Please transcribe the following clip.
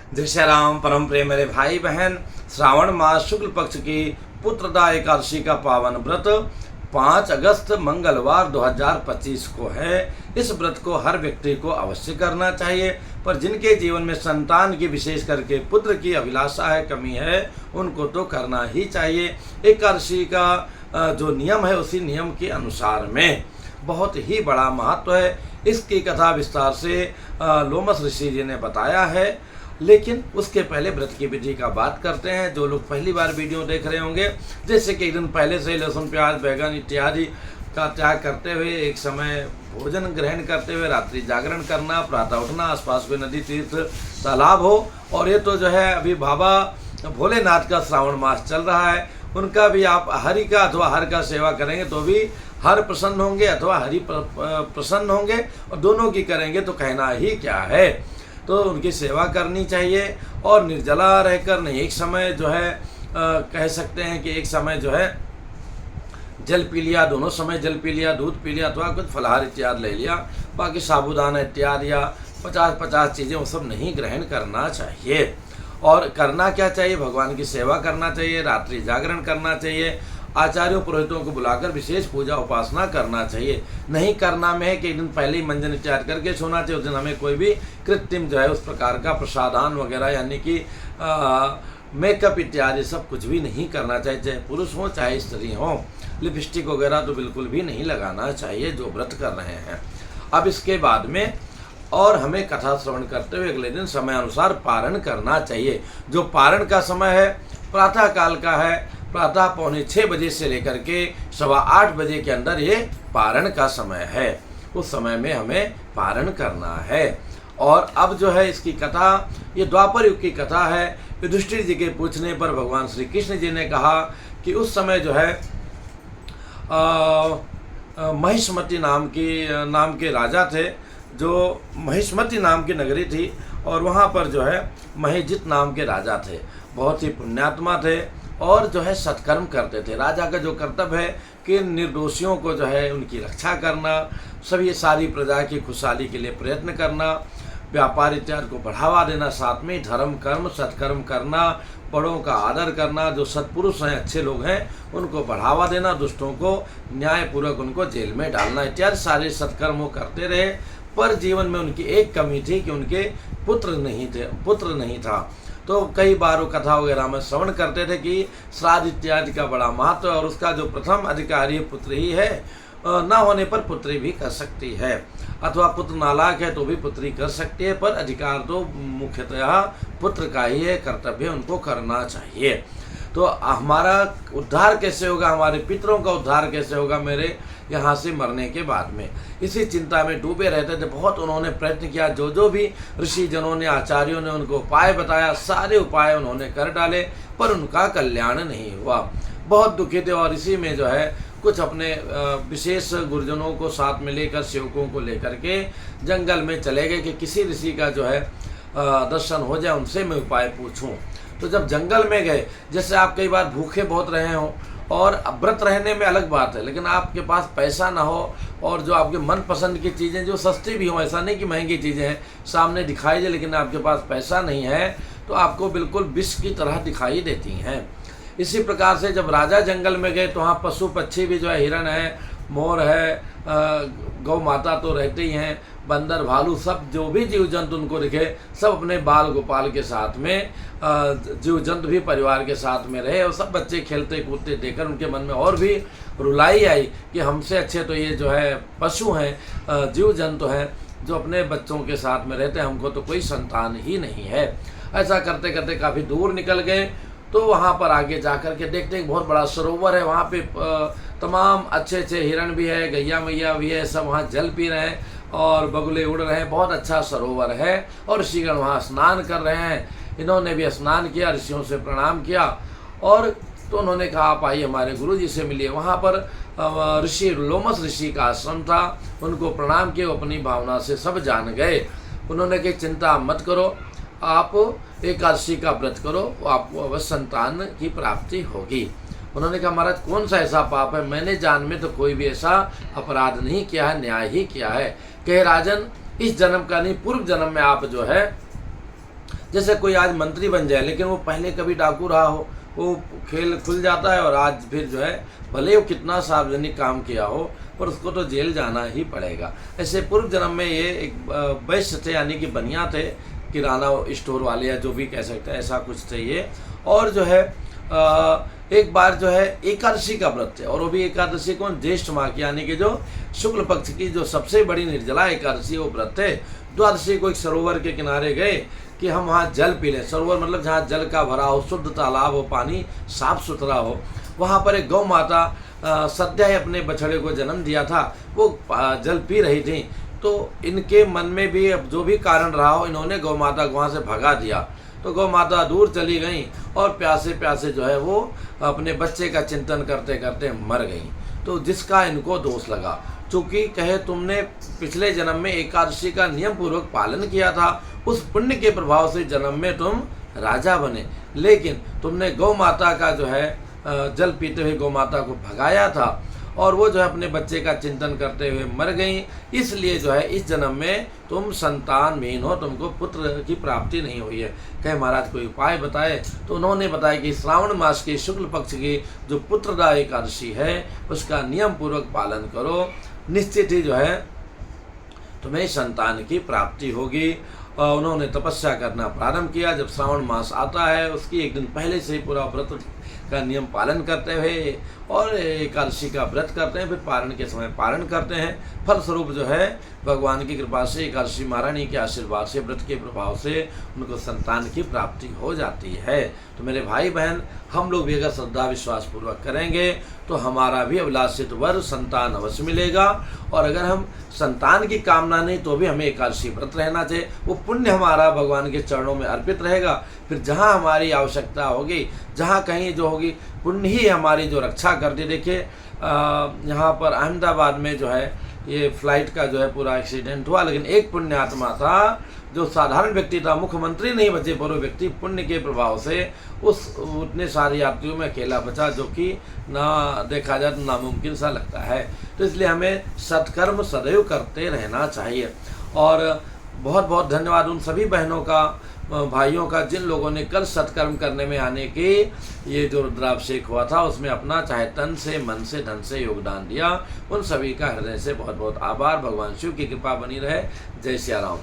जय श्री राम। परम प्रेम मेरे भाई बहन, श्रावण मास शुक्ल पक्ष की पुत्रदा एकादशी का पावन व्रत 5 अगस्त मंगलवार 2025 को है। इस व्रत को हर व्यक्ति को अवश्य करना चाहिए, पर जिनके जीवन में संतान की विशेष करके पुत्र की अभिलाषा है, कमी है, उनको तो करना ही चाहिए। एकादशी का जो नियम है उसी नियम के अनुसार में बहुत ही बड़ा महत्व है। इसकी कथा विस्तार से लोमस ऋषि जी ने बताया है, लेकिन उसके पहले व्रत की विधि का बात करते हैं। जो लोग पहली बार वीडियो देख रहे होंगे, जैसे कि एक दिन पहले से लहसुन प्याज बैगन इत्यादि का त्याग करते हुए, एक समय भोजन ग्रहण करते हुए रात्रि जागरण करना, प्रातः उठना, आसपास कोई नदी तीर्थ तालाब हो। और ये तो जो है अभी बाबा भोलेनाथ का श्रावण मास चल रहा है, उनका भी आप हरि का अथवा हर का सेवा करेंगे तो भी हर प्रसन्न होंगे अथवा हरि प्रसन्न होंगे, और दोनों की करेंगे तो कहना ही क्या है। तो उनकी सेवा करनी चाहिए और निर्जला रहकर नहीं, एक समय जो है कह सकते हैं कि एक समय जो है जल पी लिया, दोनों समय जल पी लिया, दूध पी लिया अथवा कुछ फलाहार इत्यादि ले लिया, बाकी साबूदाना इत्यादि या 50-50 चीज़ें वो सब नहीं ग्रहण करना चाहिए। और करना क्या चाहिए? भगवान की सेवा करना चाहिए, रात्रि जागरण करना चाहिए, आचार्यों पुरोहितों को बुलाकर विशेष पूजा उपासना करना चाहिए। नहीं करना में है कि एक दिन पहले ही मंजन इत्यादि करके सोना चाहिए। उस दिन हमें कोई भी कृत्रिम जो है उस प्रकार का प्रसादान वगैरह यानी कि मेकअप इत्यादि सब कुछ भी नहीं करना चाहिए, चाहे पुरुष हो चाहे स्त्री हो। लिपस्टिक वगैरह तो बिल्कुल भी नहीं लगाना चाहिए जो व्रत कर रहे हैं। अब इसके बाद में और हमें कथा श्रवण करते हुए अगले दिन समय अनुसार पारण करना चाहिए। जो पारण का समय है प्रातः काल का है, प्रातः 6:45 बजे से लेकर के 8:15 बजे के अंदर ये पारण का समय है। उस समय में हमें पारण करना है। और अब जो है इसकी कथा, ये द्वापर युग की कथा है। युधिष्ठिर जी के पूछने पर भगवान श्री कृष्ण जी ने कहा कि उस समय जो है महिष्मति नाम के राजा थे, जो महिष्मति नाम की नगरी थी, और वहाँ पर जो है महीजित नाम के राजा थे। बहुत ही पुण्यात्मा थे और जो है सत्कर्म करते थे। राजा का जो कर्तव्य है कि निर्दोषियों को जो है उनकी रक्षा करना, सभी सारी प्रजा की खुशहाली के लिए प्रयत्न करना, व्यापार इत्यादि को बढ़ावा देना, साथ में धर्म कर्म सत्कर्म करना, बड़ों का आदर करना, जो सत्पुरुष हैं अच्छे लोग हैं उनको बढ़ावा देना, दुष्टों को न्यायपूर्वक उनको जेल में डालना इत्यादि सारे सत्कर्म वो करते रहे। पर जीवन में उनकी एक कमी थी कि उनके पुत्र नहीं था। तो कई बार वो कथा वगैरह में श्रवण करते थे कि श्राद्ध इत्यादि का बड़ा महत्व है, और उसका जो प्रथम अधिकारी पुत्र ही है, न होने पर पुत्री भी कर सकती है, अथवा पुत्र नालायक है तो भी पुत्री कर सकती है, पर अधिकार तो मुख्यतः पुत्र का ही है, कर्तव्य उनको करना चाहिए। तो हमारा उद्धार कैसे होगा, हमारे पितरों का उद्धार कैसे होगा मेरे यहाँ से मरने के बाद में, इसी चिंता में डूबे रहते थे। बहुत उन्होंने प्रयत्न किया, जो भी ऋषि जनों ने, आचार्यों ने उनको उपाय बताया, सारे उपाय उन्होंने कर डाले, पर उनका कल्याण नहीं हुआ। बहुत दुखी थे, और इसी में जो है कुछ अपने विशेष गुरुजनों को साथ में लेकर, सेवकों को लेकर के जंगल में चले गए कि किसी ऋषि का जो है दर्शन हो जाए, उनसे मैं उपाय पूछूं। तो जब जंगल में गए, जैसे आप कई बार भूखे बहुत रहे हों, और व्रत रहने में अलग बात है, लेकिन आपके पास पैसा ना हो और जो आपके मनपसंद की चीज़ें जो सस्ती भी हों, ऐसा नहीं कि महंगी चीज़ें हैं सामने दिखाई दे, लेकिन आपके पास पैसा नहीं है तो आपको बिल्कुल विष की तरह दिखाई देती हैं। इसी प्रकार से जब राजा जंगल में गए तो वहाँ पशु पक्षी भी जो है, हिरण है, मोर है, गौ माता तो रहते ही हैं, बंदर भालू सब जो भी जीव जंतु उनको दिखे, सब अपने बाल गोपाल के साथ में जीव जंतु भी परिवार के साथ में रहे, और सब बच्चे खेलते कूदते देखकर उनके मन में और भी रुलाई आई कि हमसे अच्छे तो ये जो है पशु हैं, जीव जंतु हैं, जो अपने बच्चों के साथ में रहते हैं, हमको तो कोई संतान ही नहीं है। ऐसा करते करते काफ़ी दूर निकल गए, तो वहाँ पर आगे जाकर के देखते हैं बहुत बड़ा सरोवर है, वहाँ पे तमाम अच्छे हिरण भी है, गैया मैया भी है, सब वहाँ जल पी रहे हैं और बगुले उड़ रहे हैं। बहुत अच्छा सरोवर है और ऋषिगण वहाँ स्नान कर रहे हैं। इन्होंने भी स्नान किया, ऋषियों से प्रणाम किया, और तो उन्होंने कहा आप आइए हमारे गुरु जी से मिलिए। वहाँ पर ऋषि लोमस ऋषि का आश्रम था, उनको प्रणाम किए, अपनी भावना से सब जान गए। उन्होंने कहा चिंता मत करो, आप एकादशी का व्रत करो, आपको अवश्य संतान की प्राप्ति होगी। उन्होंने कहा महाराज कौन सा ऐसा पाप है, मैंने जान में तो कोई भी ऐसा अपराध नहीं किया है, न्याय ही किया है। कहे राजन इस जन्म का नहीं, पूर्व जन्म में आप जो है जैसे कोई आज मंत्री बन जाए लेकिन वो पहले कभी डाकू रहा हो, वो खेल खुल जाता है और आज फिर जो है भले वो कितना सार्वजनिक काम किया हो पर उसको तो जेल जाना ही पड़ेगा। ऐसे पूर्व जन्म में ये एक वैश्य थे, यानी कि बनिया थे, किराना स्टोर वाले या जो भी कह सकते हैं, ऐसा कुछ थे ये। और जो है एक बार जो है एकादशी का व्रत थे, और वो भी एकादशी कौन, ज्येष्ठ माह की, यानी कि जो शुक्ल पक्ष की जो सबसे बड़ी निर्जला एकादशी वो व्रत थे। द्वादशी को एक सरोवर के किनारे गए कि हम वहाँ जल पी लें। सरोवर मतलब जहाँ जल का भरा हो, शुद्ध तालाब हो, पानी साफ सुथरा हो। वहाँ पर एक गौ माता सद्या ही अपने बछड़े को जन्म दिया था, वो जल पी रही थी। तो इनके मन में भी अब जो भी कारण रहा हो, इन्होंने गौ माता को वहाँ से भगा दिया। तो गौ माता दूर चली गई और प्यासे प्यासे जो है वो अपने बच्चे का चिंतन करते करते मर गई। तो जिसका इनको दोष लगा, चूँकि कहे तुमने पिछले जन्म में एकादशी का नियम पूर्वक पालन किया था, उस पुण्य के प्रभाव से जन्म में तुम राजा बने, लेकिन तुमने गौ माता का जो है जल पीते हुए गौ माता को भगाया था और वो जो है अपने बच्चे का चिंतन करते हुए मर गई। इसलिए जो है इस जन्म में तुम संतानहीन हो, तुमको पुत्र की प्राप्ति नहीं हुई है। कहे महाराज कोई उपाय बताए। तो उन्होंने बताया कि श्रावण मास के शुक्ल पक्ष की जो पुत्रदा एकादशी है उसका नियम पूर्वक पालन करो, निश्चित ही जो है तुम्हें संतान की प्राप्ति होगी। उन्होंने तपस्या करना प्रारंभ किया। जब श्रावण मास आता है उसकी एक दिन पहले से ही पूरा व्रत का नियम पालन करते हुए और एकादशी का व्रत करते हैं, फिर पारण के समय पारण करते हैं। फलस्वरूप जो है भगवान की कृपा से, एकादशी महारानी के आशीर्वाद से, व्रत के प्रभाव से उनको संतान की प्राप्ति हो जाती है। तो मेरे भाई बहन, हम लोग भी अगर श्रद्धा विश्वास पूर्वक करेंगे तो हमारा भी अभिलाषित वर संतान अवश्य मिलेगा। और अगर हम संतान की कामना नहीं तो भी हमें एकादशी व्रत रहना चाहिए। वो पुण्य हमारा भगवान के चरणों में अर्पित रहेगा। फिर जहाँ हमारी आवश्यकता होगी, जहाँ कहीं जो होगी, पुण्य ही हमारी जो रक्षा कर दी। देखिए यहाँ पर अहमदाबाद में जो है ये फ्लाइट का जो है पूरा एक्सीडेंट हुआ, लेकिन एक पुण्य आत्मा था जो साधारण व्यक्ति था, मुख्यमंत्री नहीं बचे, पर वो व्यक्ति पुण्य के प्रभाव से उस उतने सारे यात्रियों में अकेला बचा, जो कि ना देखा जाए तो नामुमकिन सा लगता है। तो इसलिए हमें सत्कर्म सदैव करते रहना चाहिए। और बहुत बहुत धन्यवाद उन सभी बहनों का, भाइयों का, जिन लोगों ने कल सत्कर्म करने में आने के ये जो रुद्राभिषेक हुआ था उसमें अपना चाहे तन से, मन से, धन से योगदान दिया। उन सभी का हृदय से बहुत बहुत आभार। भगवान शिव की कृपा बनी रहे। जय सिया राम।